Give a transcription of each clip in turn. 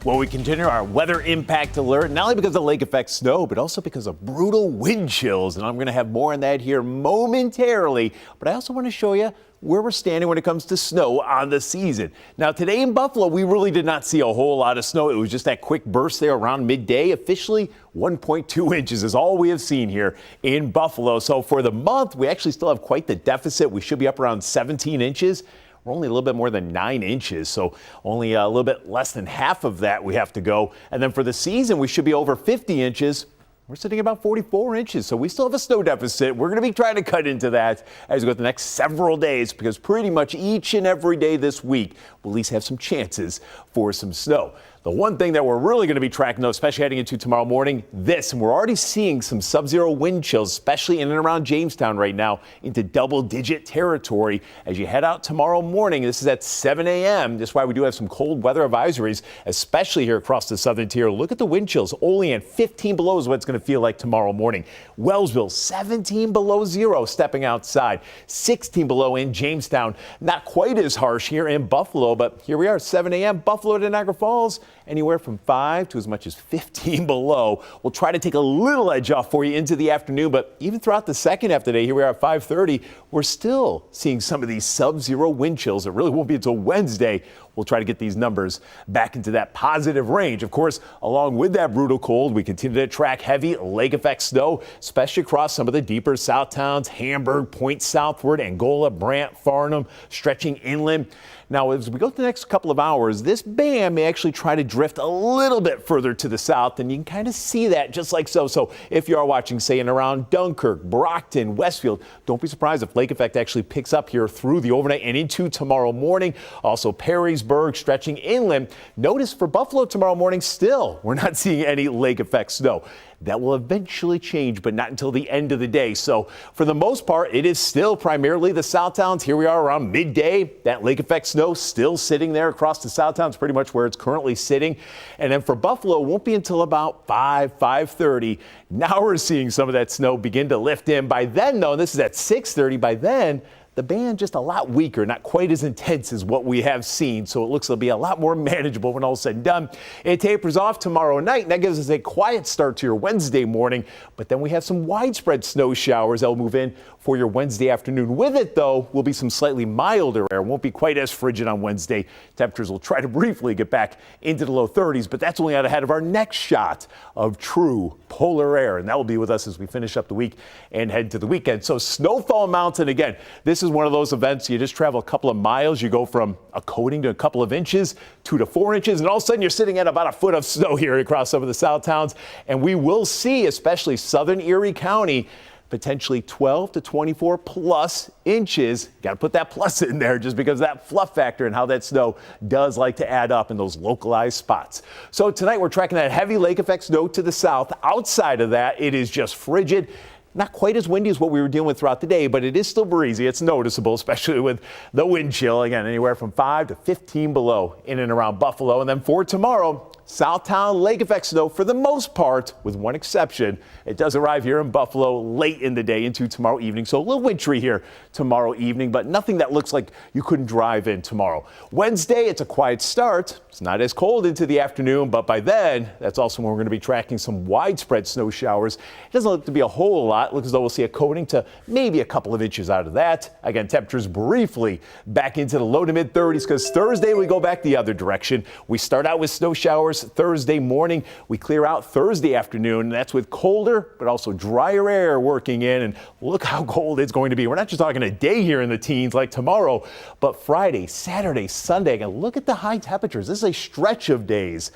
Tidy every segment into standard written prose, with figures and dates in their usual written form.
Well, we continue our weather impact alert, not only because of lake effect snow, but also because of brutal wind chills. And I'm going to have more on that here momentarily. But I also want to show you where we're standing when it comes to snow on the season. Now, today in Buffalo, we really did not see a whole lot of snow. It was just that quick burst there around midday. Officially, 1.2 inches is all we have seen here in Buffalo. So for the month, we actually still have quite the deficit. We should be up around 17 inches. We're only a little bit more than 9 inches, so only a little bit less than half of that we have to go. And then for the season, we should be over 50 inches. We're sitting about 44 inches, so we still have a snow deficit. We're going to be trying to cut into that as we go the next several days, because pretty much each and every day this week, we'll at least have some chances for some snow. The one thing that we're really going to be tracking, though, especially heading into tomorrow morning, and we're already seeing some sub-zero wind chills, especially in and around Jamestown right now, into double-digit territory as you head out tomorrow morning. This is at 7 a.m. That's why we do have some cold weather advisories, especially here across the southern tier. Look at the wind chills. Olean, 15 below is what it's going to feel like tomorrow morning. Wellsville, 17 below zero stepping outside. 16 below in Jamestown. Not quite as harsh here in Buffalo, but here we are, 7 a.m. Buffalo to Niagara Falls. Anywhere from 5 to as much as 15 below. We'll try to take a little edge off for you into the afternoon, but even throughout the second half of the day, here we are at 5:30, we're still seeing some of these sub-zero wind chills. It really won't be until Wednesday. We'll try to get these numbers back into that positive range. Of course, along with that brutal cold, we continue to track heavy lake effect snow, especially across some of the deeper south towns, Hamburg, Point southward, Angola, Brant, Farnham, stretching inland. Now, as we go to the next couple of hours, this band may actually try to drift a little bit further to the south, and you can kind of see that just like so. So if you are watching, say, in around Dunkirk, Brockton, Westfield, don't be surprised if lake effect actually picks up here through the overnight and into tomorrow morning. Also, Perrysburg stretching inland. Notice for Buffalo tomorrow morning, still, we're not seeing any lake effect snow. That will eventually change, but not until the end of the day. So for the most part, it is still primarily the south towns. Here we are around midday. That lake effect snow still sitting there across the south towns, pretty much where it's currently sitting. And then for Buffalo, it won't be until about 5:30. Now we're seeing some of that snow begin to lift in. By then, though, this is at 6:30. By then, the band just a lot weaker, not quite as intense as what we have seen. So it looks to be a lot more manageable when all is said and done. It tapers off tomorrow night, and that gives us a quiet start to your Wednesday morning. But then we have some widespread snow showers that will move in for your Wednesday afternoon. With it, though, will be some slightly milder air. Won't be quite as frigid on Wednesday. Temperatures will try to briefly get back into the low 30s, but that's only out ahead of our next shot of true polar air. And that will be with us as we finish up the week and head to the weekend. So Snowfall Mountain, again, this is one of those events you just travel a couple of miles. You go from a coating to a couple of inches, 2 to 4 inches, and all of a sudden you're sitting at about a foot of snow here across some of the south towns. And we will see, especially southern Erie County, potentially 12 to 24 plus inches. Got to put that plus in there just because of that fluff factor and how that snow does like to add up in those localized spots. So tonight we're tracking that heavy lake effect snow to the south. Outside of that, it is just frigid. Not quite as windy as what we were dealing with throughout the day, but it is still breezy. It's noticeable, especially with the wind chill. Again, anywhere from 5 to 15 below in and around Buffalo. And then for tomorrow, Southtown lake effect snow for the most part, with one exception. It does arrive here in Buffalo late in the day into tomorrow evening. So a little wintry here tomorrow evening, but nothing that looks like you couldn't drive in tomorrow. Wednesday, it's a quiet start. It's not as cold into the afternoon, but by then, that's also when we're going to be tracking some widespread snow showers. It doesn't look to be a whole lot. It looks as though we'll see a coating to maybe a couple of inches out of that. Again, temperatures briefly back into the low to mid 30s because Thursday we go back the other direction. We start out with snow showers Thursday morning. We clear out Thursday afternoon. And that's with colder but also drier air working in. And look how cold it's going to be. We're not just talking a day here in the teens like tomorrow, but Friday, Saturday, Sunday. And look at the high temperatures. This is a stretch of days.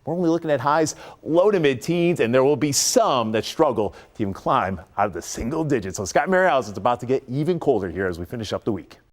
We're only looking at highs low to mid-teens, and there will be some that struggle to even climb out of the single digits. So Scott Maryhouse, it's about to get even colder here as we finish up the week.